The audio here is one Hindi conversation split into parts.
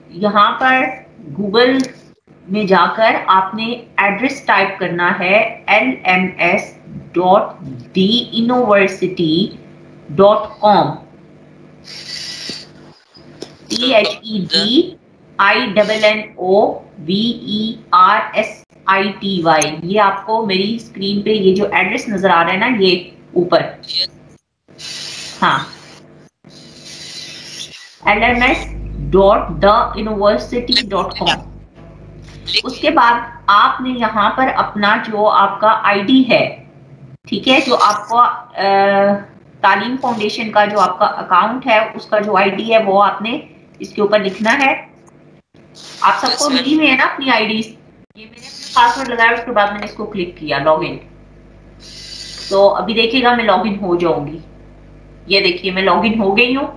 यहाँ पर गूगल में जाकर आपने एड्रेस टाइप करना है lms.theuniversity.com THEDINNOVERSITY। ये आपको मेरी स्क्रीन पे ये जो एड्रेस नजर आ रहा है ना, ये ऊपर, हाँ, lms.theuniversity.com। उसके बाद आपने यहाँ पर अपना जो आपका आईडी है, ठीक है, जो आपका तालीम फाउंडेशन का जो आपका अकाउंट है उसका जो आईडी है वो आपने इसके ऊपर लिखना है। आप सबको मिली हुई है ना अपनी आईडी? ये मैंने अपना पासवर्ड लगाया, उसके बाद मैंने इसको क्लिक किया लॉगिन। तो अभी देखिएगा मैं लॉगिन हो जाऊंगी। ये देखिए मैं लॉगिन हो गई हूँ।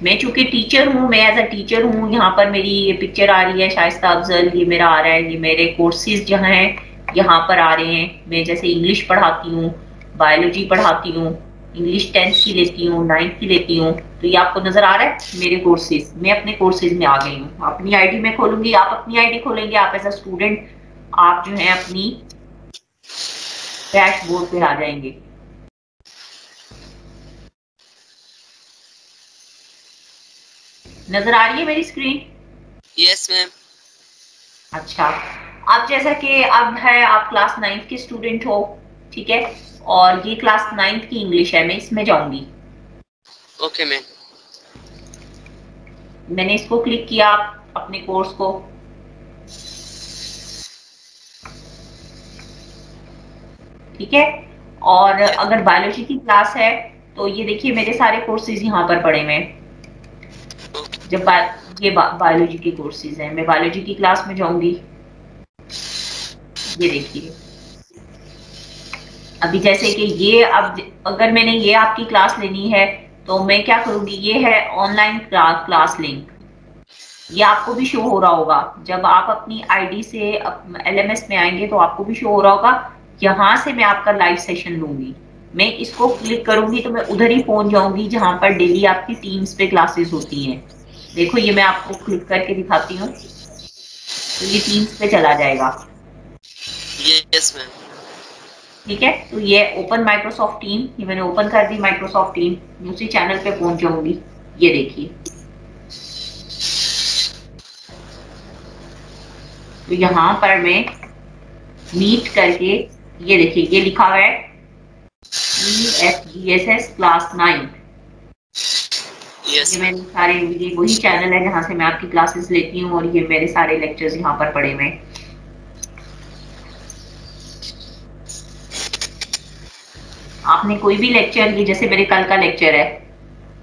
मैं चूंकि टीचर हूँ, मैं एज अ टीचर हूँ, यहाँ पर मेरी ये पिक्चर आ रही है शाइस्ता अफजल, ये मेरा आ रहा है, ये मेरे कोर्सेज जहाँ हैं यहाँ पर आ रहे हैं। मैं जैसे इंग्लिश पढ़ाती हूँ, बायोलॉजी पढ़ाती हूँ, इंग्लिश 10th की लेती हूँ, 9th की लेती हूँ। तो ये आपको नजर आ रहा है मेरे कोर्सेज। मैं अपने कोर्सेज में आ गई हूँ। अपनी आईडी में खोलूंगी, आप अपनी आईडी खोलेंगे, आप एज अ स्टूडेंट आप जो है अपनी डैशबोर्ड पे आ जाएंगे। नजर आ रही है मेरी स्क्रीन? Yes ma'am. अच्छा, अब जैसा कि अब है आप क्लास 9th के स्टूडेंट हो, ठीक है, और ये क्लास 9th की इंग्लिश है, मैं इसमें जाऊंगी। Okay ma'am. मैंने इसको क्लिक किया अपने कोर्स को। ठीक है, और अगर बायोलॉजी की क्लास है तो ये देखिए मेरे सारे कोर्सेज यहाँ पर पड़े हुए हैं। जब ये बायोलॉजी के कोर्सेज हैं, मैं बायोलॉजी की क्लास में जाऊंगी। ये देखिए अभी जैसे कि ये, अब अगर मैंने ये आपकी क्लास लेनी है तो मैं क्या करूंगी, ये है ऑनलाइन क्लास लिंक, ये आपको भी शो हो रहा होगा। जब आप अपनी आईडी से एलएमएस में आएंगे तो आपको भी शो हो रहा होगा। यहाँ से मैं आपका लाइव सेशन लूंगी, मैं इसको क्लिक करूंगी तो मैं उधर ही पहुंच जाऊंगी जहां पर डेली आपकी टीम्स पे क्लासेस होती हैं। देखो ये मैं आपको क्लिक करके दिखाती हूँ, तो ये टीम्स पे चला जाएगा। Yes ma'am. ठीक है, तो ये ओपन माइक्रोसॉफ्ट टीम, ये मैंने ओपन कर दी माइक्रोसॉफ्ट टीम, उसी चैनल पे पहुंच जाऊंगी। ये देखिए, तो यहाँ पर मैं मीट करके, ये देखिए ये लिखा हुआ है EFGSS क्लास 9। ये मेरे सारे, ये वही चैनल है जहाँ से मैं आपकी क्लासेस लेती हूँ, और ये मेरे सारे लेक्चर्स यहाँ पर पड़े हुए हैं। आपने कोई भी लेक्चर, ये जैसे मेरे कल का लेक्चर है,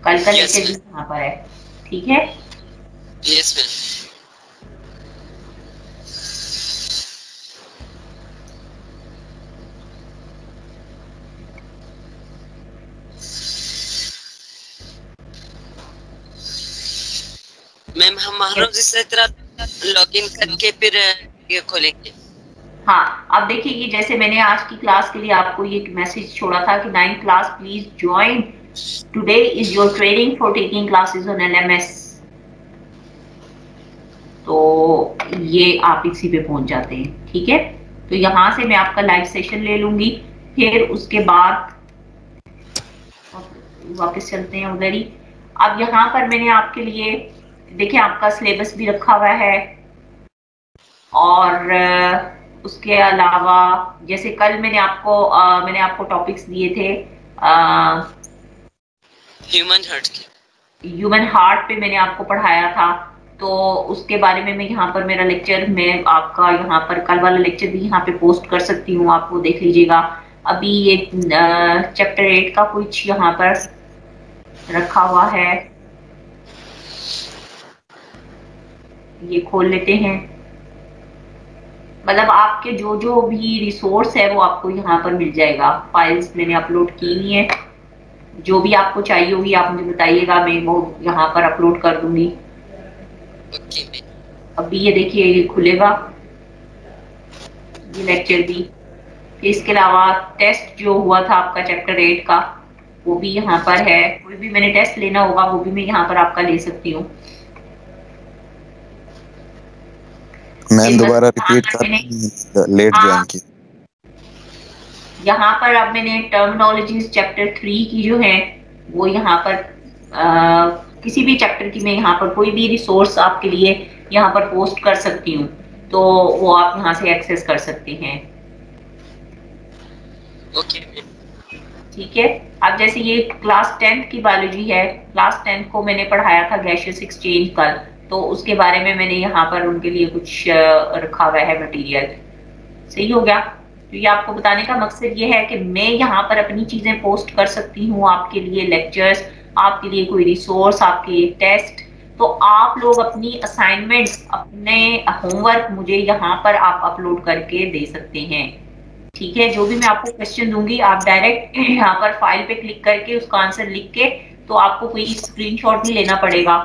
कल का लेक्चर भी यहाँ पर है। ठीक है, यस मैम। मैम हमारा जिस तरह लॉगिन करके फिर ये खोलेंगे। हाँ, अब देखिए ये जैसे मैंने आज की क्लास के लिए आपको ये मैसेज छोड़ा था कि 9th class please join, today is your training for taking classes on LMS. तो ये आप इसी पे पहुंच जाते हैं। ठीक है, तो यहाँ से मैं आपका लाइव सेशन ले लूंगी, फिर उसके बाद वापस चलते हैं उधर ही। अब यहाँ पर मैंने आपके लिए देखिए आपका सिलेबस भी रखा हुआ है, और उसके अलावा जैसे कल मैंने आपको टॉपिक्स दिए थे ह्यूमन हार्ट पे मैंने आपको पढ़ाया था, तो उसके बारे में मैं यहाँ पर मेरा लेक्चर, मैं आपका यहाँ पर कल वाला लेक्चर भी यहाँ पे पोस्ट कर सकती हूँ, आप वो देख लीजिएगा। अभी ये चैप्टर 8 का कुछ यहाँ पर रखा हुआ है, ये खोल लेते हैं। मतलब आपके जो जो भी रिसोर्स है वो आपको यहाँ पर मिल जाएगा। फाइल्स मैंने अपलोड की हुई है, जो भी आपको चाहिए होगी आप मुझे बताइएगा, मैं वो यहाँ पर अपलोड कर दूंगी। अभी ये देखिए ये खुलेगा ये लेक्चर भी। इसके अलावा टेस्ट जो हुआ था आपका चैप्टर 8 का, वो भी यहाँ पर है। कोई भी मैंने टेस्ट लेना होगा वो भी मैं यहाँ पर आपका ले सकती हूँ। मैम दोबारा रिपीट कर लेट ज्वाइन की। यहाँ पर अब मैंने टर्मिनोलॉजीज चैप्टर 3 की जो है वो यहाँ पर किसी भी चैप्टर की मैं यहाँ पर कोई भी रिसोर्स आपके लिए यहाँ पर पोस्ट कर सकती हूँ, तो वो आप यहाँ से एक्सेस कर सकते हैं। ओके ठीक है। अब जैसे ये क्लास 10th की बायोलॉजी है, क्लास 10th को मैंने पढ़ाया था गैसियस एक्सचेंज कल, तो उसके बारे में मैंने यहाँ पर उनके लिए कुछ रखा हुआ है मटेरियल। सही हो गया। तो ये आपको बताने का मकसद ये है कि मैं यहाँ पर अपनी चीजें पोस्ट कर सकती हूँ आपके लिए, लेक्चर्स, आपके लिए कोई रिसोर्स, आपके टेस्ट, तो आप लोग अपनी असाइनमेंट्स, अपने होमवर्क मुझे यहाँ पर आप अपलोड करके दे सकते हैं। ठीक है। जो भी मैं आपको क्वेश्चन दूंगी आप डायरेक्ट यहाँ पर फाइल पे क्लिक करके उसका आंसर लिख के, तो आपको कोई स्क्रीनशॉट नहीं लेना पड़ेगा,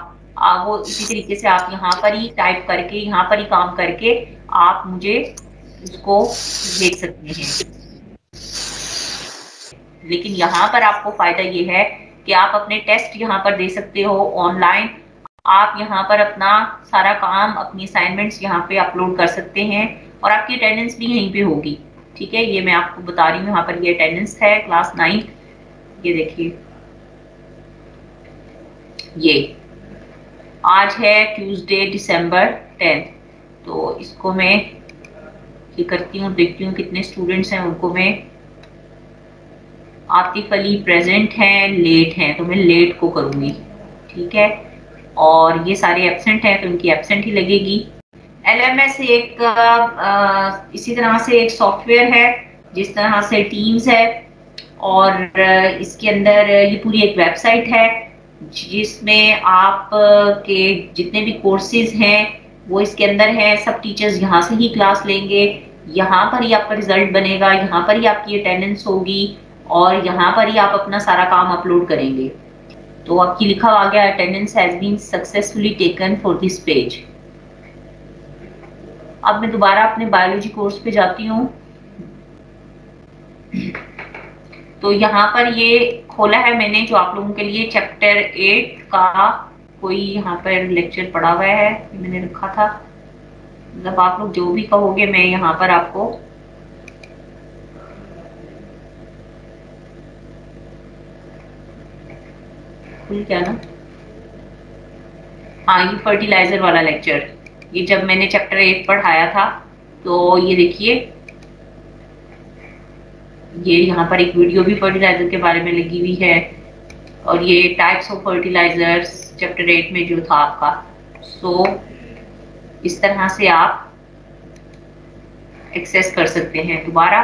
वो इसी तरीके से आप यहाँ पर ही टाइप करके, यहाँ पर ही काम करके आप मुझे उसको भेज सकते हैं। लेकिन यहाँ पर आपको फायदा ये है कि आप अपने टेस्ट यहाँ पर दे सकते हो ऑनलाइन, आप यहाँ पर अपना सारा काम, अपनी असाइनमेंट्स यहाँ पे अपलोड कर सकते हैं और आपकी अटेंडेंस भी यहीं पे होगी। ठीक है। ये मैं आपको बता रही हूँ, यहाँ पर ये अटेंडेंस है क्लास 9, ये देखिए, ये आज है ट्यूसडे दिसंबर 10, तो इसको मैं ये करती हूँ, देखती हूँ कितने स्टूडेंट्स हैं, उनको मैं, आतिफ अली प्रेजेंट हैं, लेट हैं, तो मैं लेट को करूंगी। ठीक है। और ये सारे एब्सेंट हैं तो इनकी एब्सेंट ही लगेगी। LMS एक इसी तरह से एक सॉफ्टवेयर है जिस तरह से टीम्स है, और इसके अंदर ये पूरी एक वेबसाइट है जिसमें आप के जितने भी कोर्सेज हैं वो इसके अंदर है। सब टीचर्स यहाँ से ही क्लास लेंगे, यहाँ पर ही आपका रिजल्ट बनेगा, यहाँ पर ही आपकी अटेंडेंस होगी और यहाँ पर ही आप अपना सारा काम अपलोड करेंगे। तो आपकी लिखा आ गया attendance has been successfully taken for this page. अब मैं दोबारा अपने बायोलॉजी कोर्स पे जाती हूँ, तो यहाँ पर ये खोला है मैंने जो आप लोगों के लिए चैप्टर 8 का कोई यहाँ पर लेक्चर पढ़ा हुआ है, मैंने रखा था, मतलब आप लोग जो भी कहोगे मैं यहाँ पर आपको खुल क्या ना, हाँ ये फर्टिलाइजर वाला लेक्चर, ये जब मैंने चैप्टर 8 पढ़ाया था, तो ये देखिए ये यहाँ पर एक वीडियो भी फर्टिलाइजर के बारे में लगी हुई है, और ये टाइप्स ऑफ फर्टिलाइजर्स चैप्टर 8 में जो था आपका। सो इस तरह से आप एक्सेस कर सकते हैं दोबारा।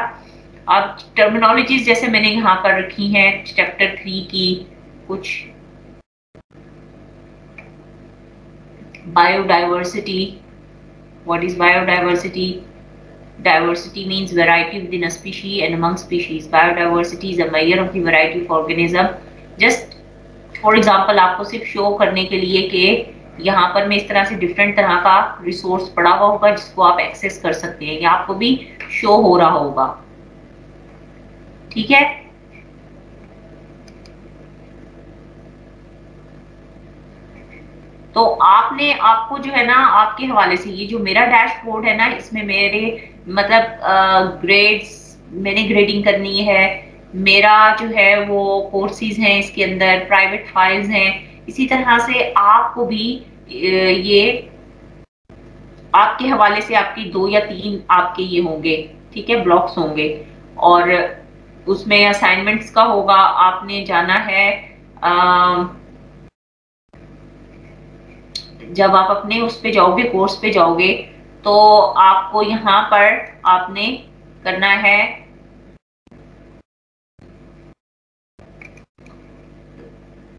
अब टर्मिनोलॉजीज जैसे मैंने यहाँ पर रखी हैं चैप्टर 3 की, कुछ biodiversity, what is biodiversity? Diversity means variety within a species and among species. Biodiversity is a measure of the variety of organism. Just for example, आपको सिर्फ शो करने के लिए कि यहाँ पर मैं इस तरह से डिफरेंट तरह का रिसोर्स पड़ा हुआ होगा जिसको आप एक्सेस कर सकते हैं, या आपको भी शो हो रहा होगा। ठीक है। तो आपको जो है ना आपके हवाले से ये जो मेरा डैशबोर्ड है ना, इसमें मेरे मतलब ग्रेड्स मैंने ग्रेडिंग करनी है, मेरा जो है वो कोर्सेज हैं, इसके अंदर प्राइवेट फाइल्स हैं, इसी तरह से आपको भी ये आपके हवाले से आपकी 2 या 3 आपके ये होंगे, ठीक है, ब्लॉक्स होंगे, और उसमें असाइनमेंट्स का होगा। आपने जाना है जब आप अपने उस पे जाओगे, कोर्स पे जाओगे, तो आपको यहाँ पर आपने करना है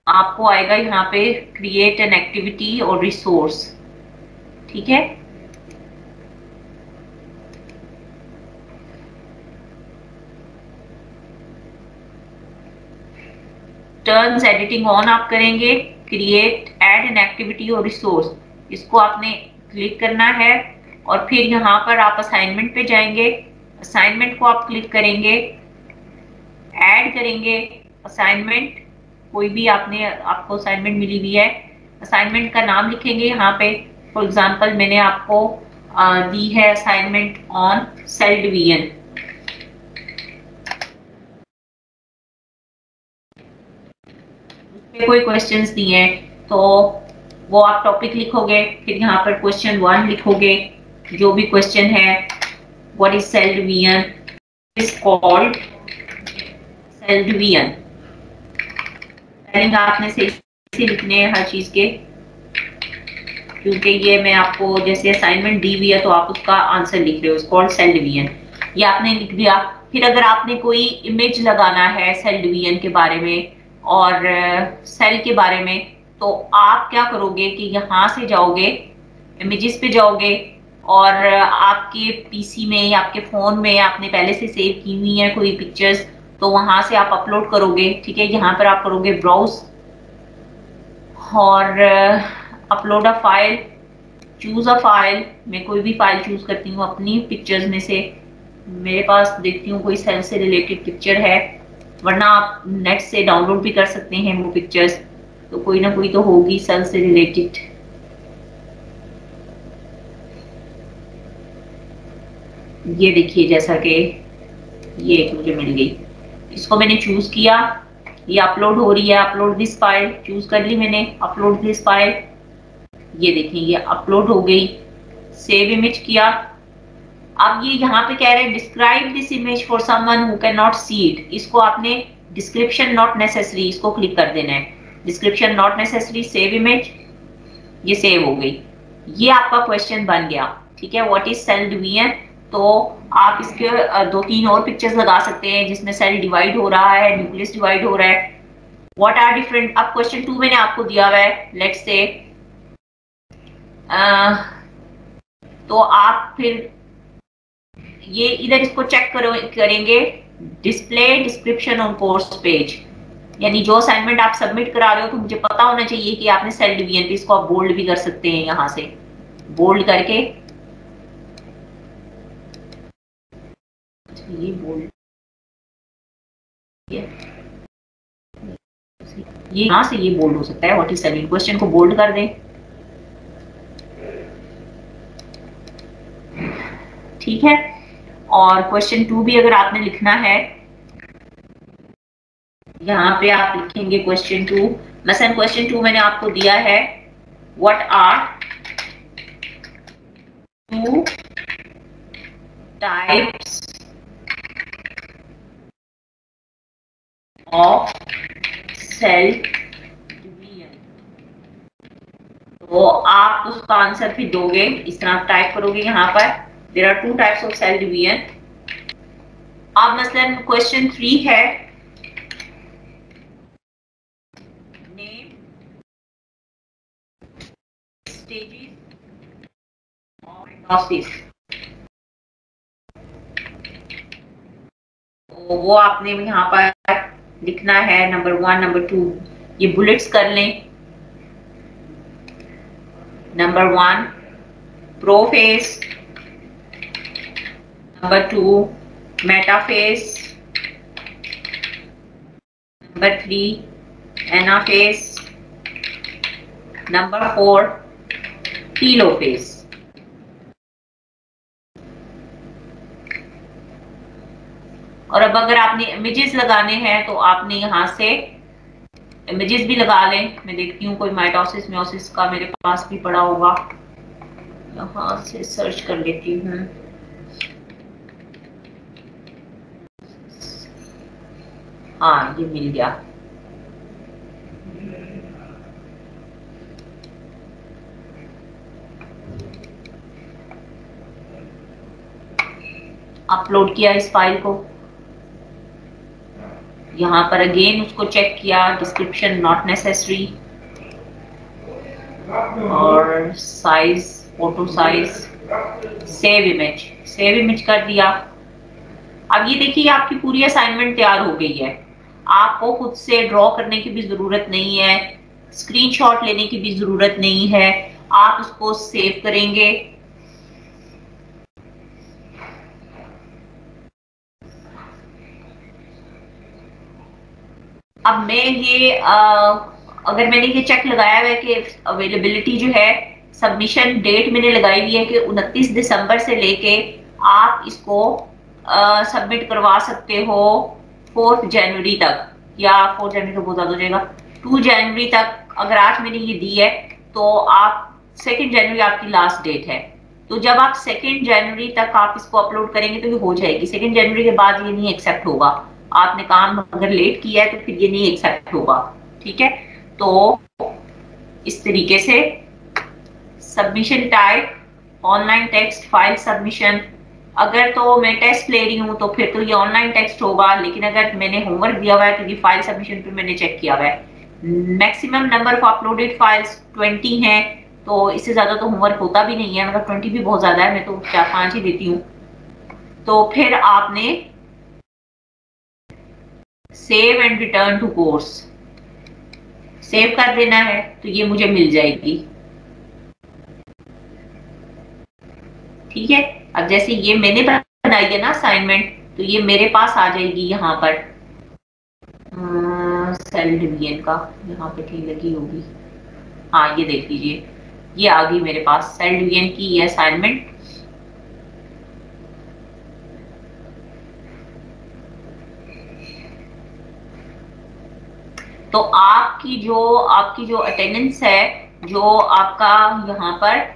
आपको आएगा यहाँ पे क्रिएट एन एक्टिविटी और रिसोर्स। ठीक है। टर्न्स एडिटिंग ऑन आप करेंगे, क्रिएट एड एन एक्टिविटी और रिसोर्स, इसको आपने क्लिक करना है और फिर यहाँ पर आप असाइनमेंट पे जाएंगे, असाइनमेंट को आप क्लिक करेंगे, ऐड करेंगे असाइनमेंट, कोई भी आपको असाइनमेंट मिली हुई है, असाइनमेंट का नाम लिखेंगे यहाँ पे। फॉर एग्जांपल मैंने आपको दी है असाइनमेंट ऑन सेल डिवीजन। कोई क्वेश्चंस दिए हैं तो वो आप टॉपिक लिखोगे, फिर यहाँ पर क्वेश्चन 1 लिखोगे, जो भी क्वेश्चन है what is cell division is called cell division. Spelling आपने सही लिखने हैं हर चीज के, क्योंकि ये मैं आपको जैसे असाइनमेंट दी हुई है तो आप उसका आंसर लिख रहे हो, इट्स कॉल्ड सेल डिवीजन। ये आपने लिख दिया। फिर अगर आपने कोई इमेज लगाना है सेल डिवीजन के बारे में और सेल के बारे में, तो आप क्या करोगे कि यहाँ से जाओगे, इमेजेस पे जाओगे और आपके पीसी में या आपके फोन में आपने पहले से सेव की हुई है कोई पिक्चर्स, तो वहां से आप अपलोड करोगे। ठीक है, यहाँ पर आप करोगे ब्राउज और upload a file, choose a file. मैं कोई भी फाइल चूज करती हूँ अपनी पिक्चर्स में से, मेरे पास देखती हूँ कोई सेल से रिलेटेड पिक्चर है, वरना आप नेट से डाउनलोड भी कर सकते हैं वो पिक्चर्स, तो कोई ना कोई तो होगी सेल से रिलेटेड। ये देखिए जैसा कि ये एक मुझे मिल गई, इसको मैंने चूज किया, ये अपलोड हो रही है, अपलोड दिस फाइल चूज कर ली मैंने, अपलोड दिस फाइल, ये देखिए ये अपलोड हो गई, सेव इमेज किया। अब ये यहाँ पे कह रहे हैं describe this image for someone who can not see it, इसको आपने डिस्क्रिप्शन नॉट नेसेसरी इसको क्लिक कर देना है, description not necessary, save image, ये सेव हो गई। ये आपका क्वेश्चन बन गया। ठीक है, व्हाट इज सेल डिवीजन। तो आप इसके 2-3 और पिक्चर्स लगा सकते हैं जिसमें सेल डिवाइड हो रहा है, न्यूक्लियस डिवाइड हो रहा है। व्हाट आर डिफरेंट, अब क्वेश्चन 2 मैंने आपको दिया हुआ है, लेट्स से तो आप फिर ये इधर इसको चेक करेंगे, display description on course page, यानी जो असाइनमेंट आप सबमिट करा रहे हो तो मुझे पता होना चाहिए कि आपने सेल डिवीजन पे, इसको आप बोल्ड भी कर सकते हैं, यहां से बोल्ड करके, ये बोल्ड, ये यहां से ये बोल्ड हो सकता है, व्हाट इज सेल, क्वेश्चन को बोल्ड कर दें। ठीक है, और क्वेश्चन 2 भी अगर आपने लिखना है, यहाँ पे आप लिखेंगे क्वेश्चन 2, मसलन क्वेश्चन 2 मैंने आपको दिया है, what are 2 types of cell division, तो आप उसका आंसर भी दोगे, इस तरह टाइप करोगे यहाँ पर, there are 2 types of cell division. अब मसलन क्वेश्चन 3 है, नेम स्टेजेस ऑफ माइटोसिस, तो वो आपने यहाँ पर लिखना है नंबर 1 नंबर 2, ये बुलेट्स कर लें। Number 1 prophase, number 2 metaphase, number 3 anaphase, number 4 telophase. और अब अगर आपने इमेजेस लगाने हैं तो आपने यहाँ से इमेजेस भी लगा लें। मैं देखती हूँ कोई माइटोसिस मियोसिस का मेरे पास भी पड़ा होगा, यहाँ से सर्च कर लेती हूँ। हाँ, ये मिल गया। अपलोड किया इस फाइल को, यहाँ पर अगेन उसको चेक किया, डिस्क्रिप्शन नॉट नेसेसरी, और size, photo size, save image कर दिया। अब ये देखिए आपकी पूरी असाइनमेंट तैयार हो गई है। आपको खुद से ड्रॉ करने की भी जरूरत नहीं है, स्क्रीनशॉट लेने की भी जरूरत नहीं है, आप उसको सेव करेंगे। अब मैं ये अगर मैंने ये चेक लगाया हुआ है कि अवेलेबिलिटी जो है सबमिशन डेट मैंने लगाई हुई है कि 29 दिसंबर से लेके आप इसको सबमिट करवा सकते हो 4 जनवरी तक, या 4 जनवरी तो बहुत ज्यादा हो जाएगा, 2 जनवरी तक। अगर आज मैंने ये दी है तो आप 2 जनवरी आपकी लास्ट डेट है। तो जब आप 2 जनवरी तक आप इसको अपलोड करेंगे तो ये हो जाएगी। 2 जनवरी के बाद ये नहीं एक्सेप्ट होगा। आपने काम अगर लेट किया है तो फिर ये नहीं एक्सेप्ट होगा। ठीक है, तो इस तरीके से submission type online text file submission. अगर तो मैं टेस्ट ले रही हूँ तो फिर तो ये ऑनलाइन टेक्स्ट होगा, लेकिन अगर मैंने होमवर्क दिया हुआ है तो ये फाइल सबमिशन पे मैंने चेक किया हुआ है। Maximum number of uploaded files 20 हैं, तो इससे ज्यादा तो होमवर्क होता भी नहीं है, मतलब 20 भी बहुत ज्यादा है, मैं तो 4-5 ही देती हूँ। तो फिर आपने save and return to course save कर देना है, तो ये मुझे मिल जाएगी। ठीक है, अब जैसे ये मैंने बनाई है ना असाइनमेंट, तो ये मेरे पास आ जाएगी यहाँ पर सेल डिवीजन का, यहाँ पे ठीक लगी होगी। हाँ, ये देख लीजिए, ये आ गई मेरे पास सेल डिवीजन की ये असाइनमेंट। तो आपकी जो अटेंडेंस है, जो आपका यहाँ पर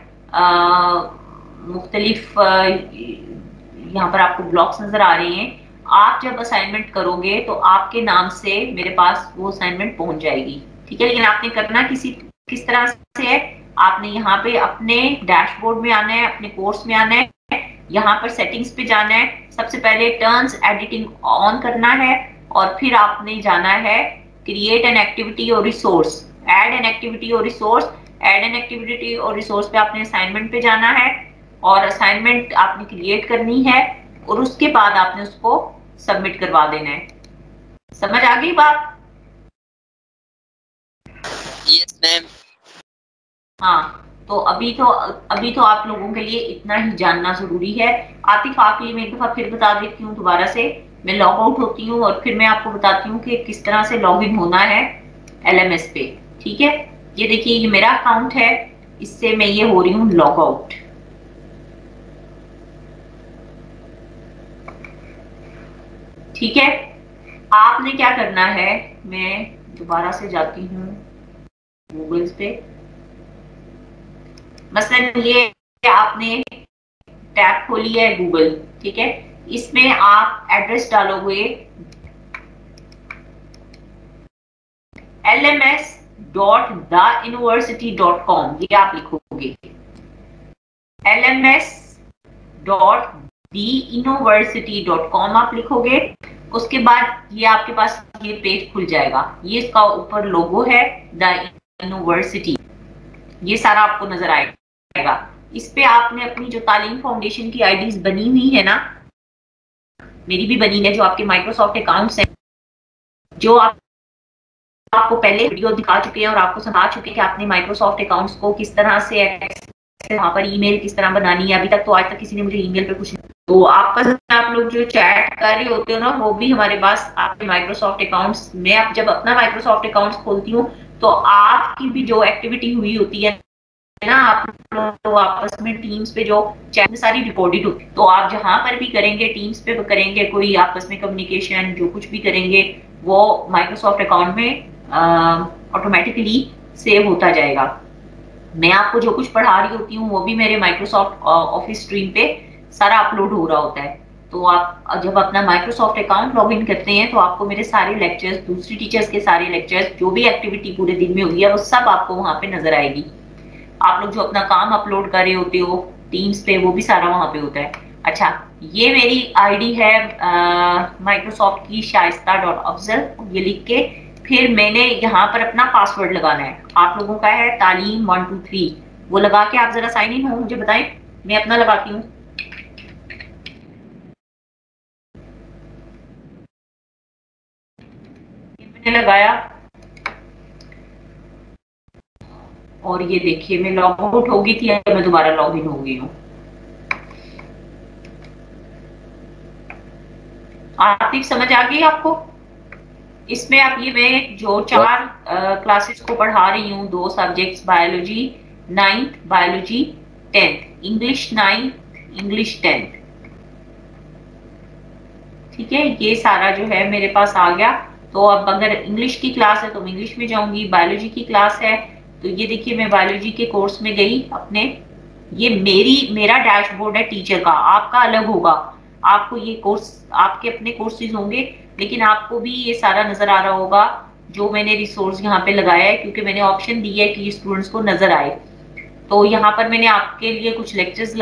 मुख्तलिफ यहाँ पर आपको ब्लॉक्स नजर आ रहे हैं। आप जब असाइनमेंट करोगे तो आपके नाम से मेरे पास वो असाइनमेंट पहुंच जाएगी। ठीक है, लेकिन आपने करना किस तरह से है, आपने यहाँ पे अपने डैशबोर्ड में आना है, अपने कोर्स में आना है, यहाँ पर सेटिंग्स पे जाना है, सबसे पहले टर्न्स एडिटिंग ऑन करना है, और फिर आपने जाना है क्रिएट एन एक्टिविटी और रिसोर्स, ऐड एन एक्टिविटी और रिसोर्स। ऐड एन एक्टिविटी और रिसोर्स पे आपने असाइनमेंट पे जाना है, और असाइनमेंट आपने क्रिएट करनी है, और उसके बाद आपने उसको सबमिट करवा देना है। समझ आ गई बात? Yes ma'am. हाँ, तो अभी तो आप लोगों के लिए इतना ही जानना जरूरी है। आतिफ, आपके लिए मैं एक दफा फिर बता देती हूँ दोबारा से। मैं लॉग आउट होती हूँ और फिर मैं आपको बताती हूँ कि किस तरह से लॉग इन होना है LMS पे। ठीक है, ये देखिए, ये मेरा अकाउंट है, इससे मैं ये हो रही हूँ लॉग आउट। ठीक है, आपने क्या करना है, मैं दोबारा से जाती हूँ गूगल पे। मसलन ये आपने टैब खोली है गूगल, ठीक है, इसमें आप एड्रेस डालोगे lms.theuniversity.com, ये आप लिखोगे lms.theuniversity.com आप लिखोगे। उसके बाद ये आपके पास ये पेज खुल जाएगा, ये इसका ऊपर लोगो है द यूनिवर्सिटी, ये सारा आपको नजर आएगा। इस पे आपने अपनी जो तालीम फाउंडेशन की आईडीज बनी हुई है ना, मेरी भी बनी है, जो आपके माइक्रोसॉफ्ट अकाउंट्स हैं, जो आपको पहले वीडियो दिखा चुके हैं और आपको समझा चुके हैं कि आपने माइक्रोसॉफ्ट अकाउंट्स को किस तरह से वहां पर ईमेल किस तरह बनानी है। अभी तक तो आज तक किसी ने मुझे ईमेल पे कुछ, तो आपस में आप लोग जो चैट कर रहे होते हो ना, वो भी हमारे पास आपके माइक्रोसॉफ्ट अकाउंट्स में। आप जब अपना माइक्रोसॉफ्ट अकाउंट्स खोलती हूँ तो आपकी भी जो एक्टिविटी हुई होती है ना, आप तो आपस में टीम्स पे जो चैट में सारी रिकॉर्डेड होती है, तो आप जहां पर भी करेंगे, टीम्स पे करेंगे, कोई आपस में कम्युनिकेशन जो कुछ भी करेंगे, वो माइक्रोसॉफ्ट अकाउंट में ऑटोमेटिकली सेव होता जाएगा। मैं आपको जो कुछ पढ़ा रही होती हूँ वो भी मेरे माइक्रोसॉफ्ट ऑफिस स्ट्रीम पे सारा अपलोड हो रहा होता है। तो आप जब अपना माइक्रोसॉफ्ट अकाउंट लॉग इन करते हैं तो आपको मेरे सारे लेक्चर्स, दूसरी टीचर्स के सारे लेक्चर्स, जो भी एक्टिविटी पूरे दिन में हुई है, वो सब आपको वहां पे नजर आएगी। आप लोग जो अपना काम अपलोड कर रहे होते हो टीम्स पे, वो भी सारा वहां पे होता है। अच्छा, ये मेरी आईडी है माइक्रोसॉफ्ट की शाइस्ता.अफजल, ये लिख के फिर मैंने यहाँ पर अपना पासवर्ड लगाना है। आप लोगों का है तालीम 123, वो लगा के आप जरा साइन इन हो, मुझे बताएं, मैं अपना लगाती हूँ। मैंने लगाया और ये देखिए मैं लॉग आउट हो गई थी, मैं दोबारा लॉग इन हो गई हूँ। आतिफ, समझ आ गई आपको? इसमें आप ये मैं जो 4 क्लासेस को पढ़ा रही हूँ, 2 subjects biology 9th biology 10th, English 9th, English 10th। ठीक है, ये सारा जो है मेरे पास आ गया। तो अब अगर इंग्लिश की क्लास है तो मैं इंग्लिश में जाऊंगी, बायोलॉजी की क्लास है तो ये देखिए मैं बायोलॉजी के कोर्स में गई अपने। ये मेरा डैशबोर्ड है टीचर का, आपका अलग होगा। आपको ये कोर्स, आपके अपने कोर्सेज होंगे, लेकिन आपको भी ये सारा नजर आ रहा होगा जो मैंने रिसोर्स यहाँ पे लगाया है, क्योंकि मैंने ऑप्शन दी है कि स्टूडेंट्स को नजर आए। तो यहाँ पर मैंने आपके लिए कुछ लेक्चर्स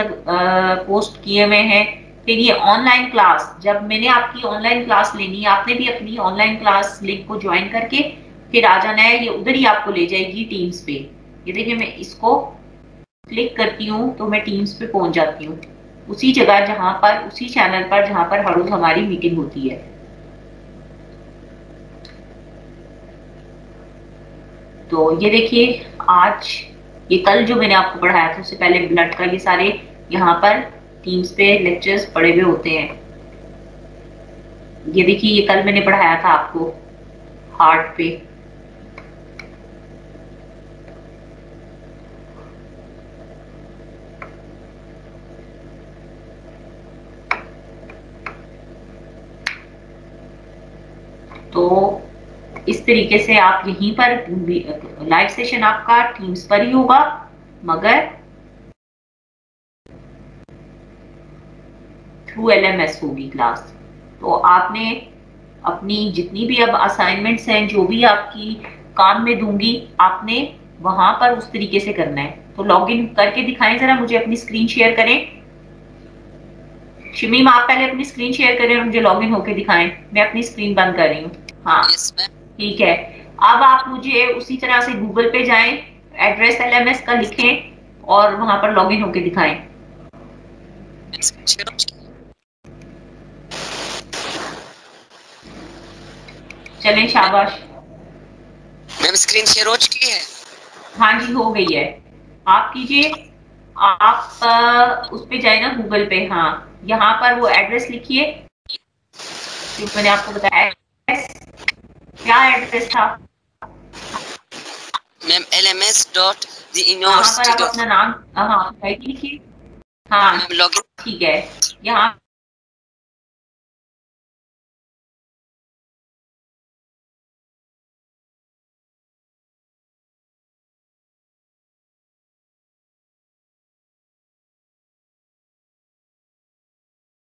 पोस्ट किए हुए हैं। फिर ये ऑनलाइन क्लास, जब मैंने आपकी ऑनलाइन क्लास लेनी है, आपने भी अपनी ऑनलाइन क्लास लिंक को ज्वाइन करके फिर आ जाना है। ये उधर ही आपको ले जाएगी टीम्स पे। ये देखिए मैं इसको क्लिक करती हूँ तो मैं टीम्स पे पहुंच जाती हूँ, उसी जगह जहां पर, उसी चैनल पर जहां पर हर रोज हमारी मीटिंग होती है। तो ये देखिए आज, ये कल जो मैंने आपको पढ़ाया था उससे पहले ब्लड का ये सारे यहाँ पर टीम्स पे लेक्चर्स पड़े हुए होते हैं। ये देखिए ये कल मैंने पढ़ाया था आपको हार्ट पे। तो इस तरीके से आप यहीं पर लाइव सेशन आपका टीम्स पर ही होगा, मगर थ्रू LMS होगी क्लास। तो आपने अपनी जितनी भी अब असाइनमेंट्स हैं, जो भी आपकी काम में दूंगी, आपने वहां पर उस तरीके से करना है। तो लॉगिन करके दिखाएं जरा मुझे, अपनी स्क्रीन शेयर करें। शमीम आप पहले अपनी स्क्रीन शेयर करें और मुझे लॉगिन होके दिखाएं। मैं अपनी स्क्रीन बंद कर रही हूँ। हाँ ठीक है। अब आप मुझे उसी तरह से गूगल पे जाएं, एड्रेस LMS का लिखें और वहां पर लॉगिन होके दिखाएं। चलें शाबाश। मैम स्क्रीन शेयर हो चुकी है? हाँ जी हो गई है। आप कीजिए, आप उस पे जाए ना गूगल पे। हाँ यहाँ पर वो एड्रेस लिखिए जो मैंने आपको बताया। क्या एड्रेस था मैम? LMS.the यहाँ पर आप अपना नाम, हाँ लिखिए। हाँ लॉगिन ठीक है। यहाँ